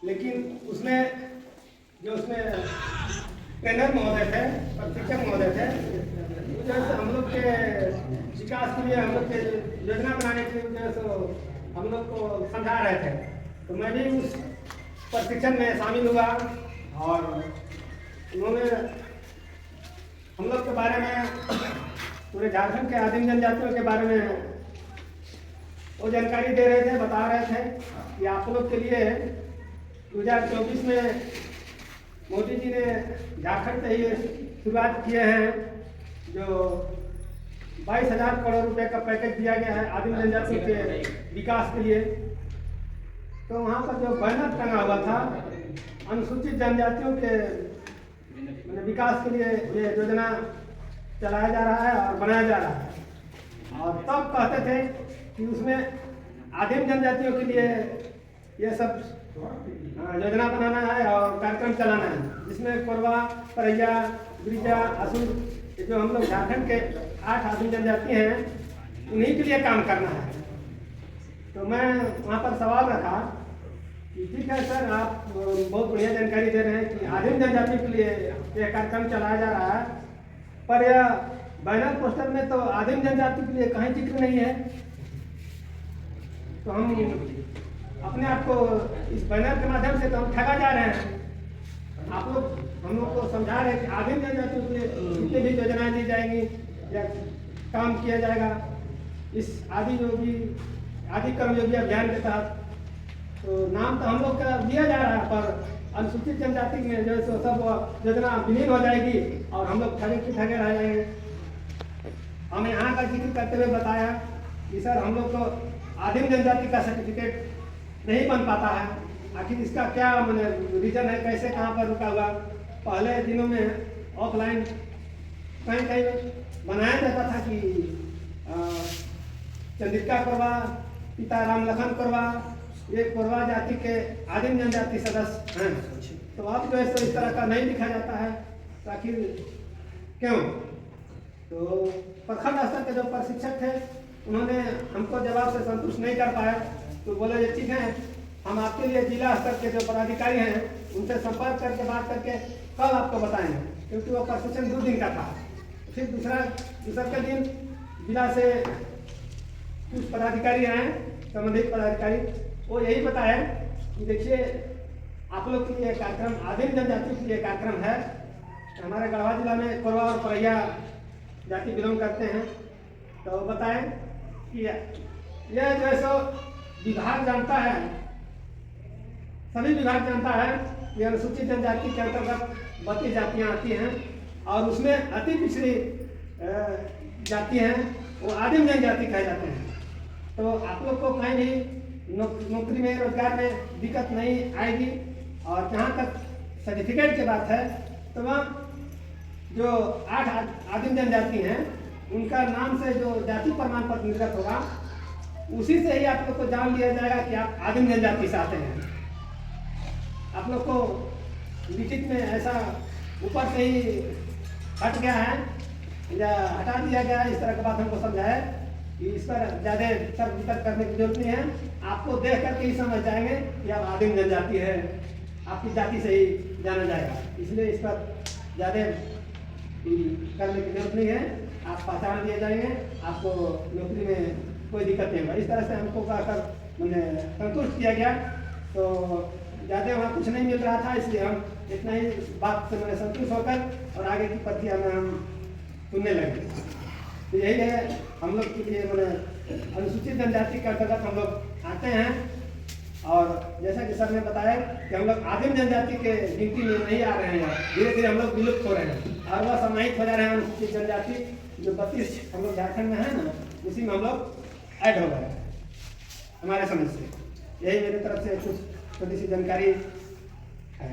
लेकिन उसमें जो उसमें ट्रेनर महोदय थे, प्रशिक्षक महोदय थे, जो है हम लोग के विकास के लिए, हम लोग के योजना बनाने के लिए जो है सो हम लोग को समझा रहे थे। तो मैं भी उस प्रशिक्षण में शामिल हुआ और उन्होंने हम लोग के बारे में, पूरे झारखंड के आदिम जनजातियों के बारे में वो जानकारी दे रहे थे, बता रहे थे कि आप लोग के लिए 2024 में मोदी जी ने झारखंड से ही शुरुआत किए हैं, जो 22,000 करोड़ रुपए का पैकेज दिया गया है आदिम जनजातियों के विकास के लिए। तो वहाँ पर जो बैनर टंगा हुआ था, अनुसूचित जनजातियों के विकास के लिए ये योजना चलाया जा रहा है और बनाया जा रहा है। और तब कहते थे कि उसमें आदिम जनजातियों के लिए ये सब योजना बनाना है और कार्यक्रम चलाना है, जिसमें कोरवा, परैया, गिरिजा, असुर, जो हम लोग झारखंड के 8 आदिम जनजाति हैं, उन्हीं के लिए काम करना है। तो मैं वहाँ पर सवाल रखा कि ठीक है सर, आप बहुत बढ़िया जानकारी दे रहे हैं कि आदिम जनजाति के लिए यह कार्यक्रम चलाया जा रहा है, पर यह बैनर पोस्टर में तो आदिम जनजाति के लिए कहीं जिक्र नहीं है। तो हम अपने आप को इस बैनर के माध्यम से तो हम ठगा जा रहे हैं। आप लोग हम लोग को समझा रहे हैं कि आदिम जनजातियों के लिए जितनी भी योजनाएं दी जाएंगी या काम किया जाएगा इस आदि कर्मयोगी अभियान के तहत। तो नाम तो हम लोग का दिया जा रहा है, पर अनुसूचित जनजाति में जो है सब योजना विलीन हो जाएगी और हम लोग ठगे की ठगे रह जाएंगे। हमें यहाँ का जिक्र करते हुए बताया कि सर, हम लोग को आदिम जनजाति का सर्टिफिकेट नहीं बन पाता है, आखिर इसका क्या मैंने रीजन है, कैसे कहाँ पर रुका हुआ। पहले दिनों में ऑफलाइन कहीं कहीं बनाया जाता था कि चंद्रिका कोरवा, पिता राम लखन कोरवा, ये कोरवा जाति के आदिम जनजाति सदस्य हैं। तो अब जो है इस तरह का नहीं लिखा जाता है, तो आखिर क्यों? तो प्रखंड स्तर के जो प्रशिक्षक थे, उन्होंने हमको जवाब से संतुष्ट नहीं कर पाया। तो बोले ये ठीक है, हम आपके लिए जिला स्तर के जो पदाधिकारी हैं उनसे संपर्क करके बात करके कल आपको बताएंगे, क्योंकि वो प्रशिक्षण 2 दिन का था। फिर दूसरा के दिन जिला से कुछ पदाधिकारी आए, संबंधित पदाधिकारी, वो यही बताया कि देखिए आप लोग के लिए कार्यक्रम, आदिम जनजाति के लिए कार्यक्रम है। हमारे गढ़वा जिला में कोरवा और परैया जाति बिलोंग करते हैं। तो बताएं कि यह जो है सो विभाग जानता है, सभी विभाग जानता है कि अनुसूचित जनजाति के अंतर्गत 32 जातियाँ आती हैं और उसमें अति पिछड़ी जाति हैं, वो आदिम जनजाति कहे जाते हैं। तो आप लोग को कहीं भी नौकरी में, रोजगार में दिक्कत नहीं आएगी। और जहाँ तक सर्टिफिकेट की बात है, तो वहाँ जो 8 आदिम जनजाति हैं, उनका नाम से जो जाति प्रमाण पत्र निर्गत होगा, उसी से ही आप लोग को जान लिया जाएगा कि आप आदिम जनजाति से आते हैं। आप लोग को लिखित में ऐसा ऊपर से ही हट गया है या हटा दिया गया है, इस तरह की बात हमको समझाया कि इस पर ज़्यादा तर्क वितर्क करने की जरूरत नहीं है। आपको देख करके ही समझ जाएंगे कि आप आदिम जनजाति है, आपकी जाति से ही जाना जाएगा। इसलिए इस पर ज़्यादा करने की जरूरत नहीं है, आप पहचान दिए जाएंगे, आपको नौकरी में कोई दिक्कत नहीं होगा। इस तरह से हमको कहकर मैंने संतुष्ट किया गया। तो ज़्यादा वहाँ कुछ नहीं मिल रहा था, इसलिए हम इतना ही बात से मैंने संतुष्ट होकर और आगे की प्रक्रिया में हम सुनने लगे। तो यही है हम लोग के लिए, मैंने अनुसूचित जनजाति के अंतर्गत हम लोग आते हैं। और जैसा कि सर ने बताया कि हम लोग आदिम जनजाति के गिनती में नहीं आ रहे हैं, धीरे धीरे हम लोग विलुप्त हो रहे हैं और वह समाहित हो जा रहे हैं। अनुसूचित जनजाति जो 32 हम लोग झारखंड में है ना, उसी में हम लोग ऐड हो गए हमारे समझ से। यही मेरी तरफ से कुछ छोटी सी जानकारी है।